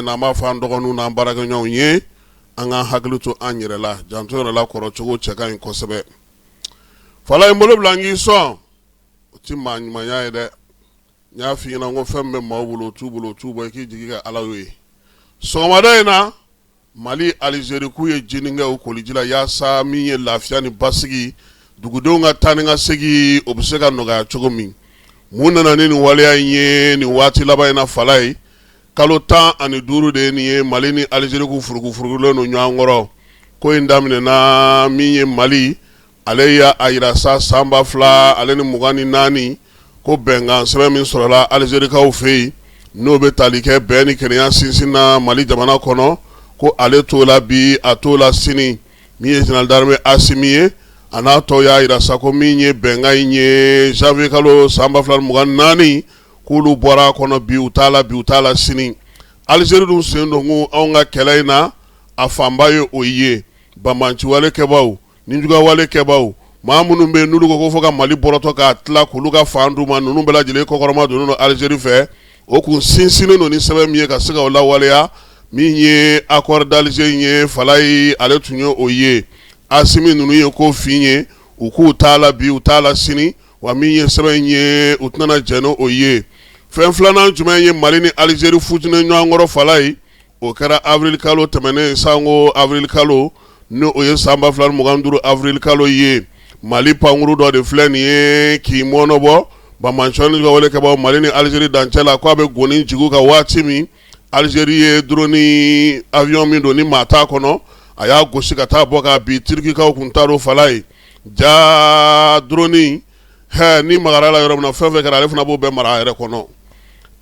na ma fa ndogonu na baraga nyaw ye anga hakluto anyirela janto la koro chogo cheka in kosebe fala mbolo blangi so ti manya ide nya fi na ngo fembe mawulo tubo ki jigiga alawe so madaina Mali Algérie kuye jininga ukolijila ya sa miye lafia ni basigi dugudonga taninga segi obsega noga chogomi muna na nini wale nye ni wati laba ina falai kalota ani duru de ni Mali ni Algérie ku furugu no nyangoro ko indamine na miye Mali aleya ayirasa samba fla aleni mugani nani ko benga sebe min sorola Algérie ka ofei no be talike beni kenya sinsina Mali jamana kono ko ale tola bi atola sini miye general d'armée asimiye ana to ya ira sako minye benga inye janvier kalo samba flan mugan nani kulu bora kono bi utala sini Algérie dum sendo ngu onga kelaina afambayo oye bamanchi wale kebaw ninjuga wale kebaw mamunu be nulu ko foka Mali boroto ka atla kuluga fandu man nunu bela jele ko koroma do no Algérie fe o kun sinsine no ni sebe miye ka siga wala wale ya minye accord d'Alger falai ale tunyo oye asimi nunu ye ko finye uku utala sini wa minye sebenye utnana jeno oye fenflana jumenye Mali ni Algérie futune nyangoro falai o kara avril kalo temene sango avril kalo no oye samba flan muganduru avril kalo ye Mali panguru do de flen ye ki monobo ba manchoni go wole ke ba Mali ni Algérie danchela ko be goni jigu ka watimi Algérie droni avion mi doni mata kono aya gosi kata boka bi Turki ka kuntaro falai ja droni he ni magara la yoro na feve kara le funa bo be mara ere kono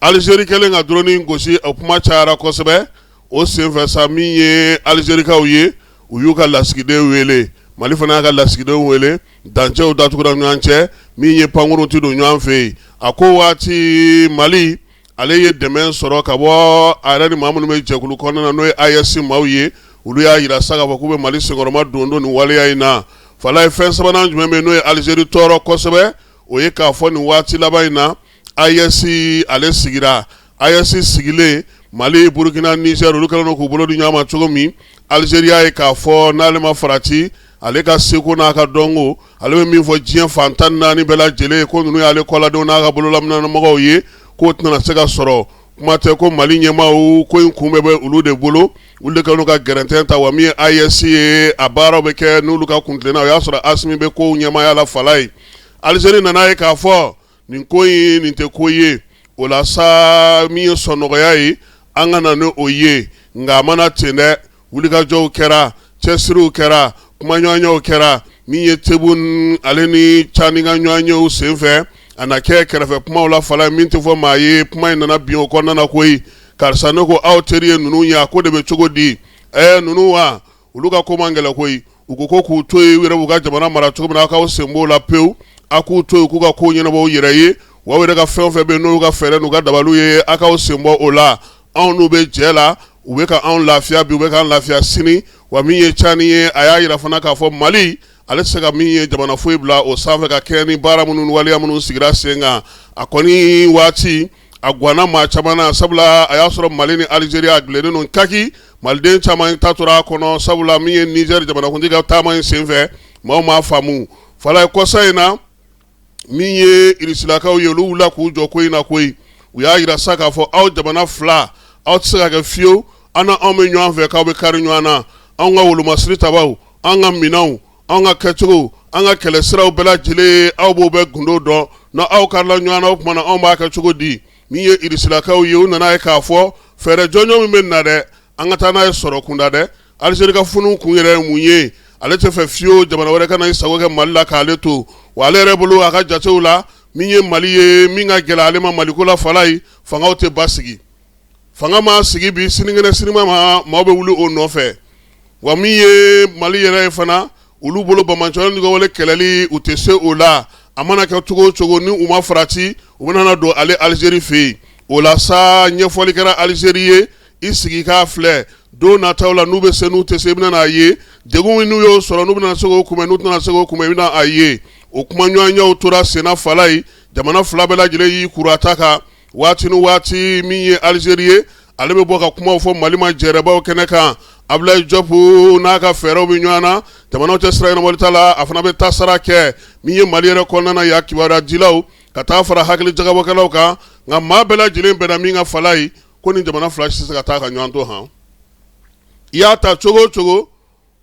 Algérie kele nga droni gosi opuma chara kosebe o senfe samiye Algérie ka uye uyuka laskide wele Mali fana ka laskide wele danche o datu ko nyanche miye panguru ti do nyanfe ako wati Mali aleye demen soro ka bo arani mamunu me jekulu konna no ISC mawye ulu ya ira saga ko be Mali singoroma dondo ni wale ya ina fala fensa banan jume no Algérie toro kosebe oye ka fo ni wati labaina ISC ale sigira ISC sigile Mali Burkina Niger ulu kala no ko bolo du nyama chogomi Algérie ka fo nalema farati ale ka seko na ka dongo ale mi fo jien fantan nani bela jele ko nu ale kola do na ka bolo lamna no mo ye ko tna sega soro kuma te ko Mali nyema o ko nkume be ulu de bolo ulu ka no ka garantie ta wa mi ISC abaro be ke no lu ka kuntle na ya soro asmi be ko nyema ya la falai Algérie nana ka fo nin koyi nin te koye o la sa mi sonogo yayi angana no oye nga mana tene ulu ka jo kera chesiru kera kuma nyanyo kera mi yetebun aleni chaninga nyanyo senfe anake kerefe puma wala fala minti fo maye puma nana biyo ko nana koyi karsano ko awteriye nunu ya ko debe chogodi nunu wa uluka ko mangela koyi ukoko ku toyi wira buga jamana mara chogo na ka sembo la peu aku toyi ku ka ko nyena bo yiraye wa wira ka fenfe be no ka fere no ga dabalu ye aka sembo ola anu be jela ube ka an lafia bi ube ka an lafia sini wa miye chani ye aya yira fana ka fo Mali ale sega miye jamana foi bla o sanfe ka keni bara munun wali amunun sigira senga akoni wati agwana ma chamana sabla aya soro Mali ni Algérie aglene non kaki malden chama tatura kono sabla miye Niger jamana kundiga tama senfe ma famu fala ko sayna miye irisilaka o yelu la ku joko ina koi uya yira saka fo aw jamana fla aw tsaka ka fio ana amenyo anve ka be karinyo ana anga wulu masri tabaw anga minaw anga ketugo anga kelesira bela jile aw bo be gundo do na aw karla nyana op mana on ba ka chugo di miye irisila ka uyu na ka fo fere jonyo mi na de anga tana soro kunda de Algérie ka funu kunyere munye ale te fe fio jamana wore kana isago ke malla ka leto wale rebulu aka jatula miye maliye minga gela ale ma malikula falai fanga te basigi fanga ma sigi bi siningene sinima ma be wulu o nofe wa miye Mali yere fana ulu bolo bamanchon ngo wole kelali utese ola amana ka tugo ni uma farati ubana do ale Algérie fe ola sa nyefoli kara Algérie isigi ka fle do na tawla nube senu tese bina na ye degu nu yo soro nube na sego kuma nu na sego kuma bina aye o kuma nyanya utura sena falai jamana flabela jile yi kurataka wati nu wati miye Algérie ale bɛ bɔ ka kumaw fɔ Mali ma jɛrɛbaw kɛnɛ kan. Ablaye Diop n'a ka fɛɛrɛw bɛ ɲɔgɔn na, jamanaw cɛ sira ɲɛnabɔli t'a la, a fana bɛ taa sara kɛ min ye Mali yɛrɛ kɔnɔna na ya kibaruya dilaw ka taa fara hakili jagabɔkɛlaw kan, nka maa bɛɛ lajɛlen bɛnna min ka fala ye ko nin jamana fila si tɛ se ka taa ka ɲɔgɔn to han. I y'a ta cogo o cogo,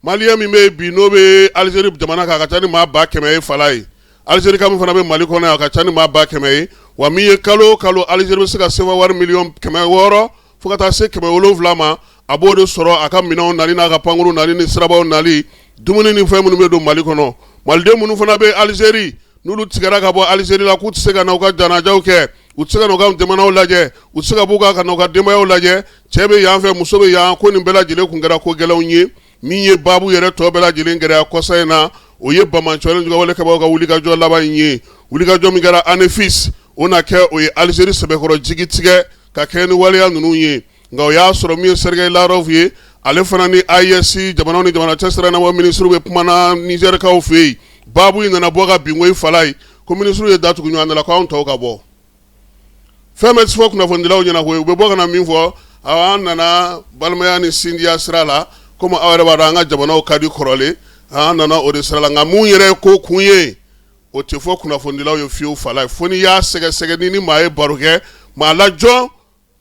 Maliyɛn min bɛ yen bi n'o bɛ Algérie jamana kan a ka ca ni maa 100,000 ye fala ye. Algérie ka min fana bɛ Mali kɔnɔ yan a ka ca ni maa 100,000 ye, wa min ye kalo o kalo Algérie bɛ se ka sefa wari miliyɔn 600 fo ka taa se 700 ma, a b'o de sɔrɔ a ka minɛnw nali n'a ka pankuru nali ni sirabaw nali, dumuni ni fɛn minnu bɛ don Mali kɔnɔ. Maliden minnu fana bɛ Algérie n'olu tigɛra ka bɔ Algérie la k'u tɛ se ka na u ka janajaw kɛ, u tɛ se ka na u ka jamanaw lajɛ, u tɛ se ka b'u ka na u ka denbayaw lajɛ, cɛ bɛ yan fɛ muso bɛ yan, ko nin bɛɛ lajɛlen kun kɛra ko gɛlɛnw ye min ye baabu yɛrɛ tɔ bɛɛ lajɛlen gɛlɛya kɔsa in na. O ye Bamaɲcɔlen Jugawale Kɛbaw ka wulikajɔ laban in ye, wulikajɔ min kɛra anefis, o na kɛ o ye Algérie sɛbɛkɔrɔ jigi tigɛ ka kɛ ni waleya ninnu ye, nka o y'a sɔrɔ min ye Sergei Lavrov ye, ale fana ni AES jamanaw ni jamana cɛ sira ɲɛnabɔ minisiriw bɛ kumana Nizɛrikaw fɛ yen, baabu in nana bɔ ka bin ko fala ye ko minisiriw ye datugu ɲɔgɔn da la ko anw tɔw ka bɔ. Fɛn bɛ fɔ kunnafonidilaw ɲɛna koyi, u bɛ bɔ ka na min fɔ, an nana balimaya ni sindiya sira la, komi aw yɛrɛ b'a dɔn an ka jamanaw ka di kɔrɔlen, an nana o de sira la, nka mun yɛrɛ ye ko kun ye o tɛ fɔ kunnafonidilaw ye fiyewu fala ye, fo ni y'a sɛgɛsɛgɛ ni maa ye baro kɛ, maa lajɔ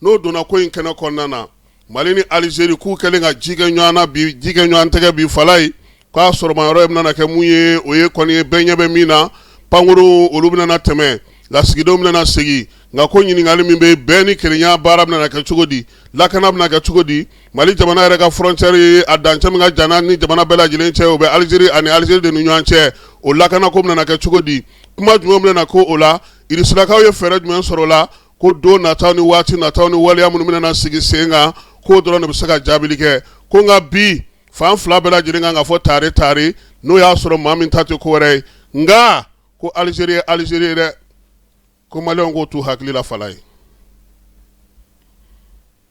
n'o donna ko in kɛnɛ kɔnɔna na. Mali ni Algérie k'u kɛlen ka ji kɛ ɲɔgɔn na bi, ji kɛ ɲɔgɔn tɛgɛ bi fala ye, k'a sɔrɔma yɔrɔ bɛna kɛ mun ye, o ye kɔni ye bɛɛ ɲɛ bɛ min na, pankuru olu bɛna tɛmɛ, lasigidenw bɛna segin, nka ko ɲininkali min bɛ bɛɛ ni kelenya baara bɛna kɛ cogo di, lakana bɛna kɛ cogo di, Mali jamana yɛrɛ ka frontière ye a dancɛ min ka jana ni jamana bɛɛ lajɛlen cɛ, o bɛ Algérie ani Algérie de ni ɲɔgɔn cɛ, o lakana ko bɛna kɛ cogo di, kuma jumɛn bɛna ko o la, Irisilakaw ye fɛɛrɛ jumɛn sɔrɔ o la, ko don nataw ni waati nataw ni waleya minnu bɛna sigi sen kan, k'o dɔrɔn de bɛ se ka jaabili kɛ, ko nka bi fan fila bɛɛ lajɛlen kan ka fɔ tare tare n'o y'a sɔrɔ maa min ta tɛ ko wɛrɛ ye, nka ko Algérie ye Algérie ye dɛ, ko Maliyɛnw k'o t'u hakili la fala ye.